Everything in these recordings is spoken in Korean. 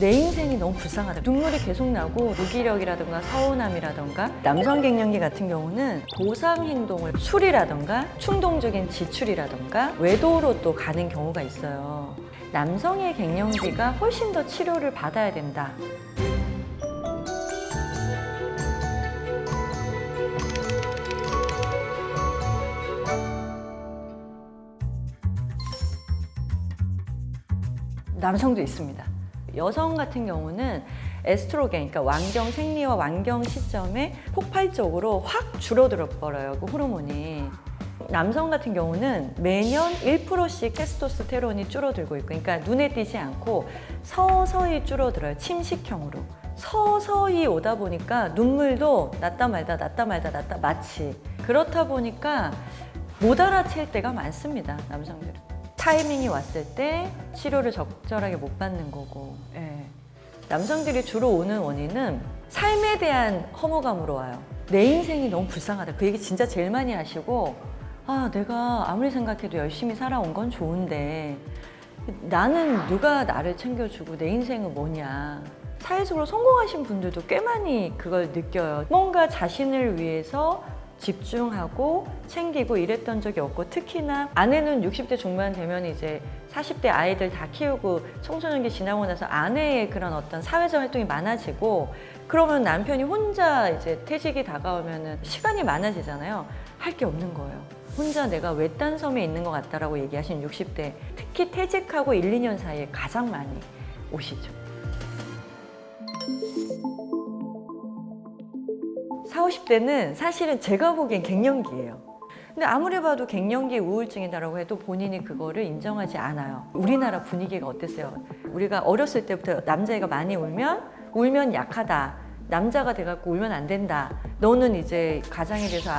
내 인생이 너무 불쌍하다. 눈물이 계속 나고 무기력이라든가 서운함이라든가 남성 갱년기 같은 경우는 보상 행동을 술이라든가 충동적인 지출이라든가 외도로 또 가는 경우가 있어요. 남성의 갱년기가 훨씬 더 치료를 받아야 된다. 남성도 있습니다. 여성 같은 경우는 에스트로겐, 그러니까 완경 생리와 완경 시점에 폭발적으로 확 줄어들어 버려요, 그 호르몬이. 남성 같은 경우는 매년 1%씩 테스토스테론이 줄어들고 있고, 그러니까 눈에 띄지 않고 서서히 줄어들어요, 침식형으로. 서서히 오다 보니까 눈물도 났다 말다 마치. 그렇다 보니까 못 알아챌 때가 많습니다, 남성들은. 타이밍이 왔을 때 치료를 적절하게 못 받는 거고. 예. 남성들이 주로 오는 원인은 삶에 대한 허무감으로 와요. 내 인생이 너무 불쌍하다. 그 얘기 진짜 제일 많이 하시고, 아, 내가 아무리 생각해도 열심히 살아온 건 좋은데 나는 누가 나를 챙겨주고 내 인생은 뭐냐. 사회적으로 성공하신 분들도 꽤 많이 그걸 느껴요. 뭔가 자신을 위해서 집중하고 챙기고 이랬던 적이 없고, 특히나 아내는 60대 중반 되면 이제 40대 아이들 다 키우고 청소년기 지나고 나서 아내의 그런 어떤 사회적 활동이 많아지고, 그러면 남편이 혼자 이제 퇴직이 다가오면은 시간이 많아지잖아요. 할 게 없는 거예요. 혼자 내가 외딴 섬에 있는 것 같다라고 얘기하시는 60대, 특히 퇴직하고 1, 2년 사이에 가장 많이 오시죠. 40, 50대는 사실은 제가 보기엔 갱년기예요. 근데 아무리 봐도 갱년기 우울증이다라고 해도 본인이 그거를 인정하지 않아요. 우리나라 분위기가 어땠어요? 우리가 어렸을 때부터 남자애가 많이 울면 약하다. 남자가 돼갖고 울면 안 된다. 너는 이제 가장에 대해서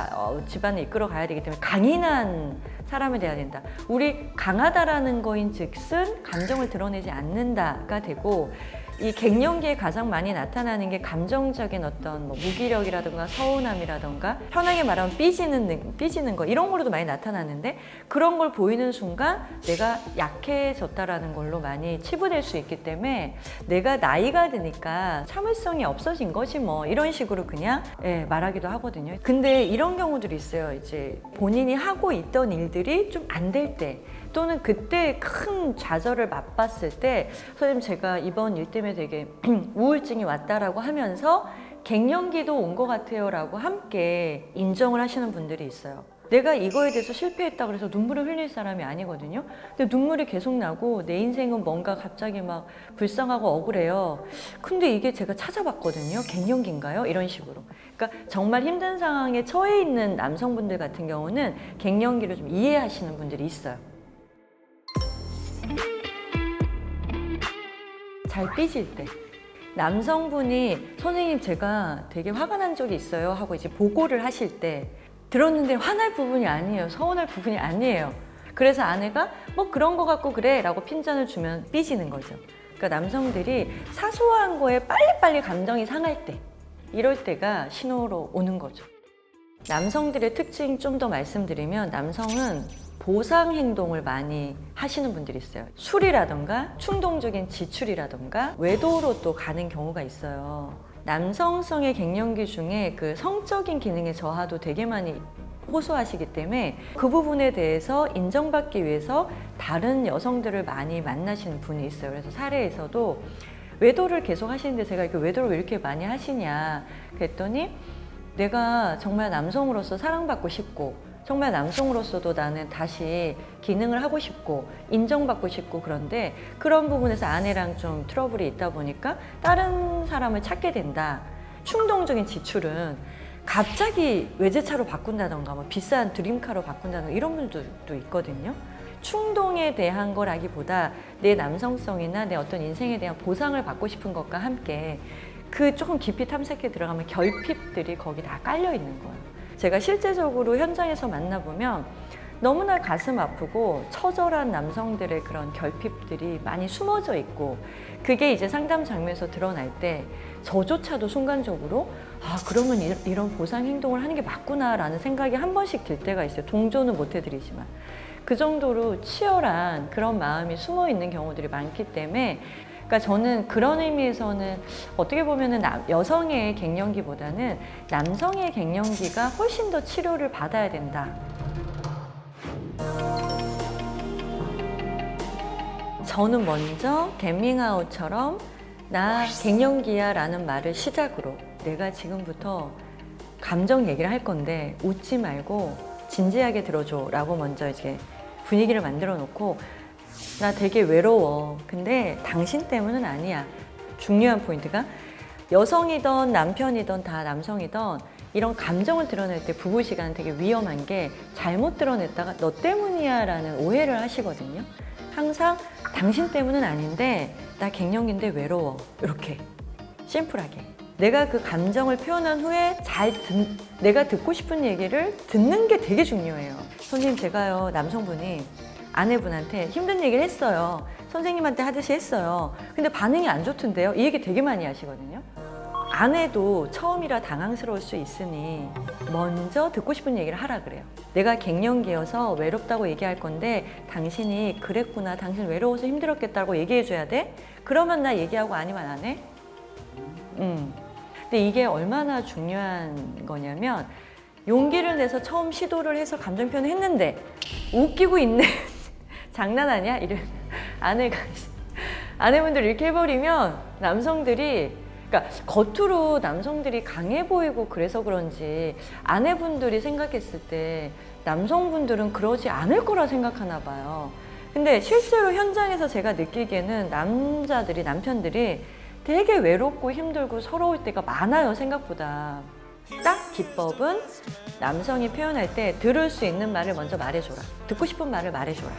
집안을 이끌어 가야 되기 때문에 강인한 사람이 돼야 된다. 우리 강하다라는 거인 즉슨 감정을 드러내지 않는다가 되고, 이 갱년기에 가장 많이 나타나는 게 감정적인 어떤 무기력이라든가 서운함이라든가, 편하게 말하면 삐지는 거, 이런 걸로도 많이 나타나는데, 그런 걸 보이는 순간 내가 약해졌다라는 걸로 많이 치부될 수 있기 때문에 내가 나이가 드니까 참을성이 없어진 거지 뭐, 이런 식으로 그냥 말하기도 하거든요. 근데 이런 경우들이 있어요. 이제 본인이 하고 있던 일들이 좀 안 될 때, 또는 그때 큰 좌절을 맛봤을 때, 선생님 제가 이번 일 때문에 되게 우울증이 왔다라고 하면서 갱년기도 온 것 같아요 라고 함께 인정을 하시는 분들이 있어요. 내가 이거에 대해서 실패했다 그래서 눈물을 흘릴 사람이 아니거든요. 근데 눈물이 계속 나고 내 인생은 뭔가 갑자기 막 불쌍하고 억울해요. 근데 이게 제가 찾아봤거든요. 갱년기인가요? 이런 식으로. 그러니까 정말 힘든 상황에 처해 있는 남성분들 같은 경우는 갱년기를 좀 이해하시는 분들이 있어요. 잘 삐질 때. 남성분이 선생님 제가 되게 화가 난 적이 있어요 하고 이제 보고를 하실 때 들었는데 화날 부분이 아니에요. 서운할 부분이 아니에요. 그래서 아내가 뭐 그런 거 갖고 그래 라고 핀잔을 주면 삐지는 거죠. 그러니까 남성들이 사소한 거에 빨리빨리 감정이 상할 때, 이럴 때가 신호로 오는 거죠. 남성들의 특징 좀 더 말씀드리면, 남성은 보상 행동을 많이 하시는 분들이 있어요. 술이라던가 충동적인 지출이라던가 외도로 또 가는 경우가 있어요. 남성성의 갱년기 중에 그 성적인 기능의 저하도 되게 많이 호소하시기 때문에 그 부분에 대해서 인정받기 위해서 다른 여성들을 많이 만나시는 분이 있어요. 그래서 사례에서도 외도를 계속 하시는데 제가 이렇게 외도를 왜 이렇게 많이 하시냐 그랬더니, 내가 정말 남성으로서 사랑받고 싶고 정말 남성으로서도 나는 다시 기능을 하고 싶고 인정받고 싶고, 그런데 그런 부분에서 아내랑 좀 트러블이 있다 보니까 다른 사람을 찾게 된다. 충동적인 지출은 갑자기 외제차로 바꾼다던가 뭐 비싼 드림카로 바꾼다던가 이런 분들도 있거든요. 충동에 대한 거라기보다 내 남성성이나 내 어떤 인생에 대한 보상을 받고 싶은 것과 함께 그 조금 깊이 탐색해 들어가면 결핍들이 거기 다 깔려 있는 거예요. 제가 실제적으로 현장에서 만나보면 너무나 가슴 아프고 처절한 남성들의 그런 결핍들이 많이 숨어져 있고, 그게 이제 상담 장면에서 드러날 때 저조차도 순간적으로 그러면 이런 보상 행동을 하는 게 맞구나 라는 생각이 한 번씩 들 때가 있어요. 동조는 못 해드리지만. 그 정도로 치열한 그런 마음이 숨어 있는 경우들이 많기 때문에 그러니까 저는 그런 의미에서는 어떻게 보면은 여성의 갱년기보다는 남성의 갱년기가 훨씬 더 치료를 받아야 된다. 저는 먼저 개밍아웃처럼 나 갱년기야 라는 말을 시작으로 내가 지금부터 감정 얘기를 할 건데 웃지 말고 진지하게 들어줘 라고 먼저 이제 분위기를 만들어 놓고 나 되게 외로워. 근데 당신 때문은 아니야. 중요한 포인트가 여성이든 남편이든 다 남성이든 이런 감정을 드러낼 때 부부 시간은 되게 위험한 게 잘못 드러냈다가 너 때문이야 라는 오해를 하시거든요. 항상 당신 때문은 아닌데 나 갱년기인데 외로워. 이렇게 심플하게. 내가 그 감정을 표현한 후에 내가 듣고 싶은 얘기를 듣는 게 되게 중요해요. 선생님 제가요 남성분이 아내분한테 힘든 얘기를 했어요. 선생님한테 하듯이 했어요. 근데 반응이 안 좋던데요. 이 얘기 되게 많이 하시거든요. 아내도 처음이라 당황스러울 수 있으니 먼저 듣고 싶은 얘기를 하라 그래요. 내가 갱년기여서 외롭다고 얘기할 건데 당신이 그랬구나. 당신 외로워서 힘들었겠다고 얘기해 줘야 돼? 그러면 나 얘기하고 아니면 안 해? 근데 이게 얼마나 중요한 거냐면 용기를 내서 처음 시도를 해서 감정 표현을 했는데 웃기고 있네. 장난하냐? 이런 아내분들 이렇게 해버리면 남성들이 그러니까 겉으로 남성들이 강해 보이고 그래서 그런지 아내분들이 생각했을 때 남성분들은 그러지 않을 거라 생각하나 봐요. 근데 실제로 현장에서 제가 느끼기에는 남편들이 되게 외롭고 힘들고 서러울 때가 많아요, 생각보다. 딱 기법은 남성이 표현할 때 들을 수 있는 말을 먼저 말해줘라. 듣고 싶은 말을 말해줘라.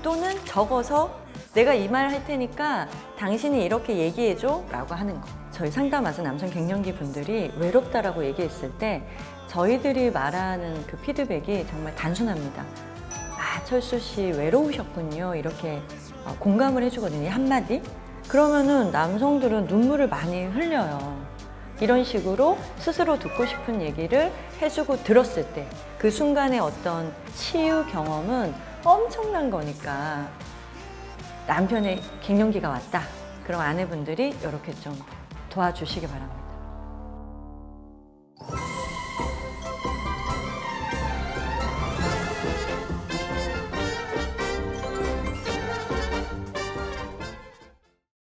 또는 적어서 내가 이 말 할 테니까 당신이 이렇게 얘기해줘 라고 하는 거. 저희 상담 와서 남성 갱년기 분들이 외롭다라고 얘기했을 때 저희들이 말하는 그 피드백이 정말 단순합니다. 아, 철수 씨 외로우셨군요. 이렇게 공감을 해주거든요. 한마디. 그러면은 남성들은 눈물을 많이 흘려요. 이런 식으로 스스로 듣고 싶은 얘기를 해주고 들었을 때 그 순간의 어떤 치유 경험은 엄청난 거니까 남편의 갱년기가 왔다. 그럼 아내분들이 이렇게 좀 도와주시기 바랍니다.